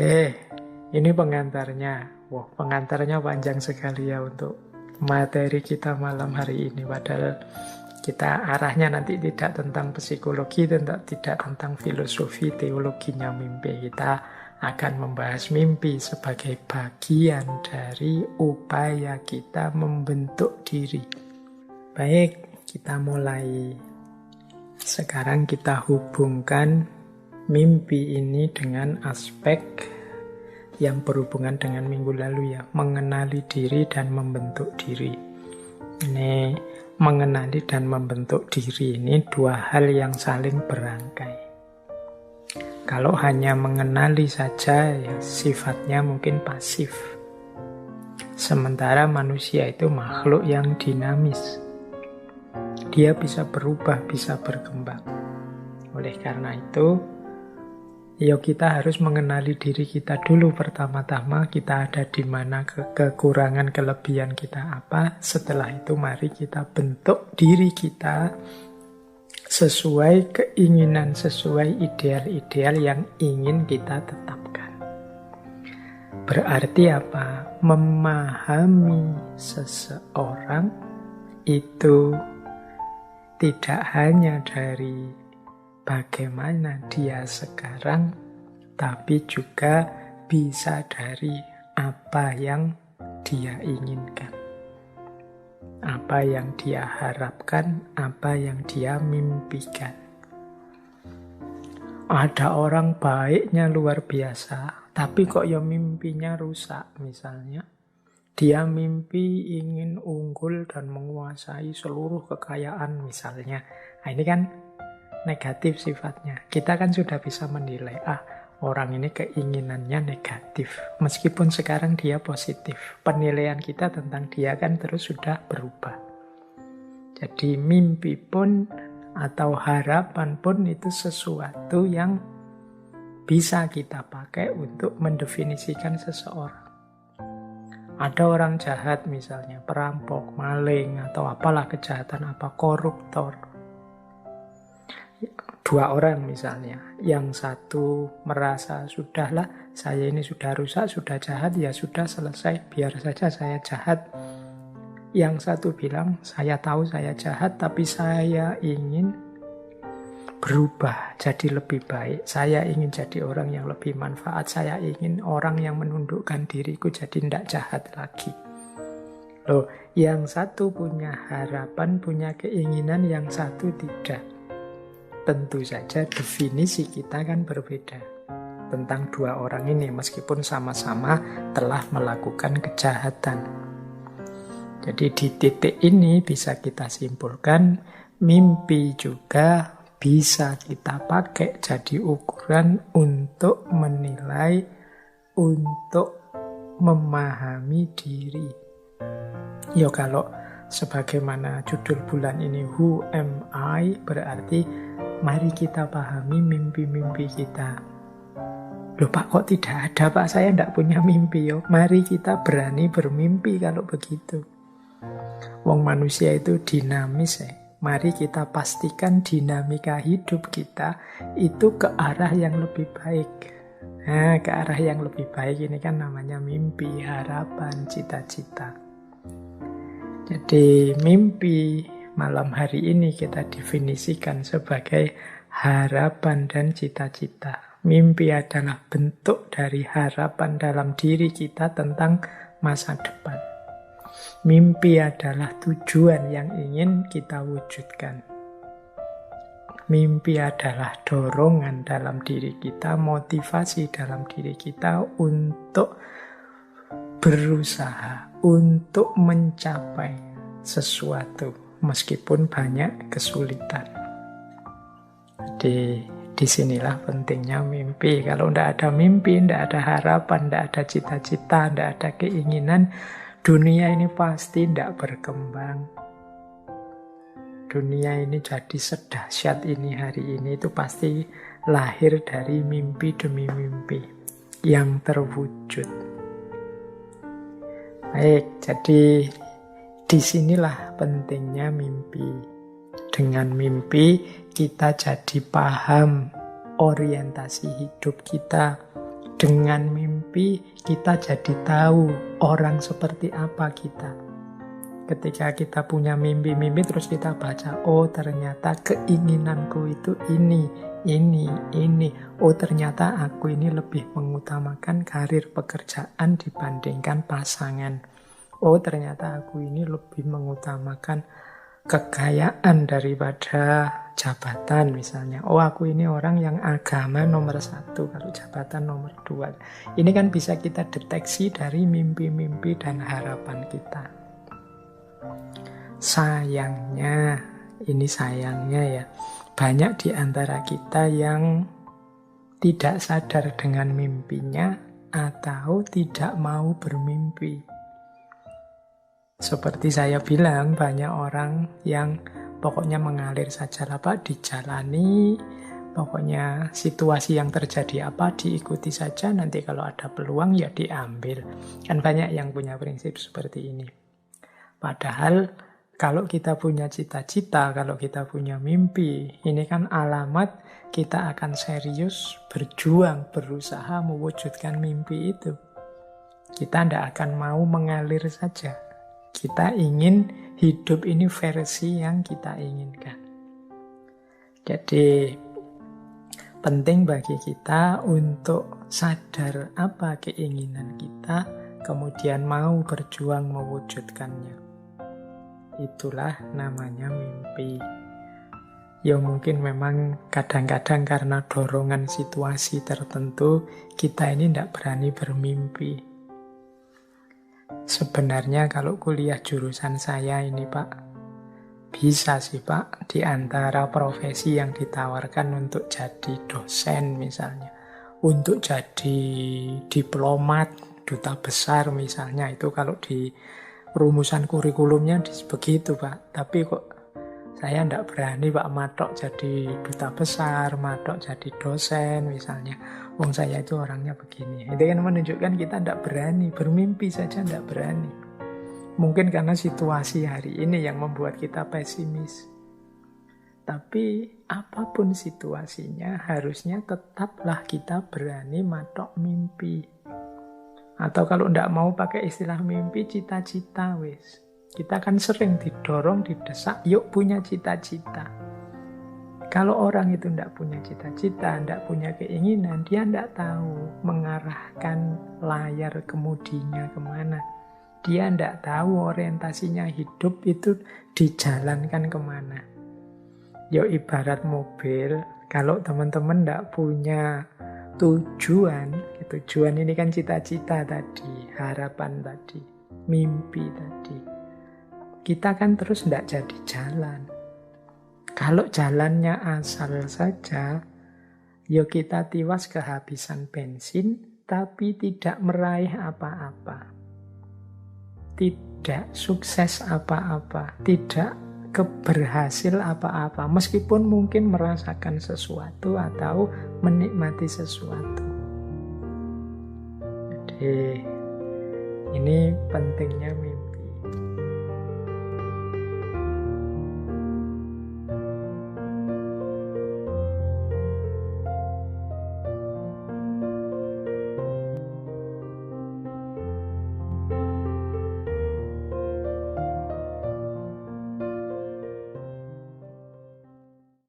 Oke, ini pengantarnya. Wah, pengantarnya panjang sekali ya untuk materi kita malam hari ini. Padahal kita arahnya nanti tidak tentang psikologi, tidak tentang filosofi, teologinya mimpi. Kita akan membahas mimpi sebagai bagian dari upaya kita membentuk diri. Baik, kita mulai. Sekarang kita hubungkan mimpi ini dengan aspek yang berhubungan dengan minggu lalu ya, mengenali diri dan membentuk diri. Ini mengenali dan membentuk diri ini dua hal yang saling berangkai. Kalau hanya mengenali saja ya sifatnya mungkin pasif. Sementara manusia itu makhluk yang dinamis. Dia bisa berubah, bisa berkembang. Oleh karena itu, ya kita harus mengenali diri kita dulu pertama-tama, kita ada di mana, kekurangan, kelebihan kita apa. Setelah itu mari kita bentuk diri kita sesuai keinginan, sesuai ideal-ideal yang ingin kita tetapkan. Berarti apa? Memahami seseorang itu tidak hanya dari bagaimana dia sekarang, tapi juga bisa dari apa yang dia inginkan, apa yang dia harapkan, apa yang dia mimpikan. Ada orang baiknya luar biasa, tapi kok ya mimpinya rusak misalnya. Dia mimpi ingin unggul dan menguasai seluruh kekayaan misalnya. Nah, ini kan negatif sifatnya. Kita kan sudah bisa menilai, orang ini keinginannya negatif. Meskipun sekarang dia positif. Penilaian kita tentang dia kan terus sudah berubah. Jadi mimpi pun atau harapan pun itu sesuatu yang bisa kita pakai untuk mendefinisikan seseorang. Ada orang jahat misalnya, perampok, maling, atau apalah kejahatan apa, koruptor. Dua orang misalnya, yang satu merasa sudahlah, saya ini sudah rusak, sudah jahat, ya sudah selesai, biar saja saya jahat. Yang satu bilang, saya tahu saya jahat, tapi saya ingin berubah jadi lebih baik. Saya ingin jadi orang yang lebih manfaat. Saya ingin orang yang menundukkan diriku jadi tidak jahat lagi. Loh, yang satu punya harapan, punya keinginan, yang satu tidak. Tentu saja definisi kita kan berbeda tentang dua orang ini, meskipun sama-sama telah melakukan kejahatan. Jadi di titik ini bisa kita simpulkan, mimpi juga bisa kita pakai jadi ukuran untuk menilai, untuk memahami diri. Ya kalau sebagaimana judul bulan ini, Who Am I? Berarti mari kita pahami mimpi-mimpi kita. Loh Pak, kok tidak ada Pak? Saya tidak punya mimpi. Yo. Mari kita berani bermimpi kalau begitu. Wong manusia itu dinamis ya. Mari kita pastikan dinamika hidup kita itu ke arah yang lebih baik. Nah, ke arah yang lebih baik ini kan namanya mimpi, harapan, cita-cita. Jadi mimpi malam hari ini kita definisikan sebagai harapan dan cita-cita. Mimpi adalah bentuk dari harapan dalam diri kita tentang masa depan. Mimpi adalah tujuan yang ingin kita wujudkan. Mimpi adalah dorongan dalam diri kita, motivasi dalam diri kita untuk berusaha, untuk mencapai sesuatu, meskipun banyak kesulitan. Jadi disinilah pentingnya mimpi. Kalau tidak ada mimpi, tidak ada harapan, tidak ada cita-cita, tidak ada keinginan, dunia ini pasti tidak berkembang. Dunia ini jadi sedahsyat ini hari ini itu pasti lahir dari mimpi demi mimpi yang terwujud. Baik, jadi disinilah pentingnya mimpi. Dengan mimpi kita jadi paham orientasi hidup kita, Dengan mimpi kita jadi tahu orang seperti apa kita. Ketika kita punya mimpi-mimpi terus kita baca, oh ternyata keinginanku itu ini. Oh ternyata aku ini lebih mengutamakan karir pekerjaan dibandingkan pasangan. Oh ternyata aku ini lebih mengutamakan kekayaan daripada jabatan misalnya. Oh aku ini orang yang agama nomor 1, kalau jabatan nomor 2. Ini kan bisa kita deteksi dari mimpi-mimpi dan harapan kita. Sayangnya, ini sayangnya ya, banyak di antara kita yang tidak sadar dengan mimpinya atau tidak mau bermimpi. Seperti saya bilang, banyak orang yang pokoknya mengalir saja lah Pak, dijalani, pokoknya situasi yang terjadi apa diikuti saja, nanti kalau ada peluang ya diambil. Kan banyak yang punya prinsip seperti ini. Padahal kalau kita punya cita-cita, kalau kita punya mimpi, ini kan alamat kita akan serius berjuang, berusaha mewujudkan mimpi itu. Kita tidak akan mau mengalir saja. Kita ingin hidup ini versi yang kita inginkan. Jadi penting bagi kita untuk sadar apa keinginan kita, kemudian mau berjuang mewujudkannya. Itulah namanya mimpi. Ya mungkin memang kadang-kadang karena dorongan situasi tertentu, kita ini tidak berani bermimpi. Sebenarnya kalau kuliah jurusan saya ini Pak, bisa sih Pak, di antara profesi yang ditawarkan untuk jadi dosen misalnya, untuk jadi diplomat, duta besar misalnya, itu kalau di rumusan kurikulumnya begitu Pak. Tapi kok saya tidak berani Pak matok jadi duta besar, matok jadi dosen misalnya. Wong saya itu orangnya begini. Itu kan menunjukkan kita tidak berani, bermimpi saja tidak berani. Mungkin karena situasi hari ini yang membuat kita pesimis. Tapi apapun situasinya, harusnya tetaplah kita berani matok mimpi. Atau kalau tidak mau pakai istilah mimpi, cita-cita wis. Kita kan sering didorong, didesak, yuk punya cita-cita. Kalau orang itu tidak punya cita-cita, tidak punya keinginan, dia tidak tahu mengarahkan layar kemudinya kemana. Dia tidak tahu orientasinya hidup itu dijalankan kemana. Ya ibarat mobil, kalau teman-teman tidak punya tujuan ini kan cita-cita tadi, harapan tadi, mimpi tadi. Kita kan terus tidak jadi jalan. Kalau jalannya asal saja, ya kita tiwas kehabisan bensin, tapi tidak meraih apa-apa. Tidak sukses apa-apa, tidak keberhasil apa-apa, meskipun mungkin merasakan sesuatu atau menikmati sesuatu. Jadi, ini pentingnya mimpi.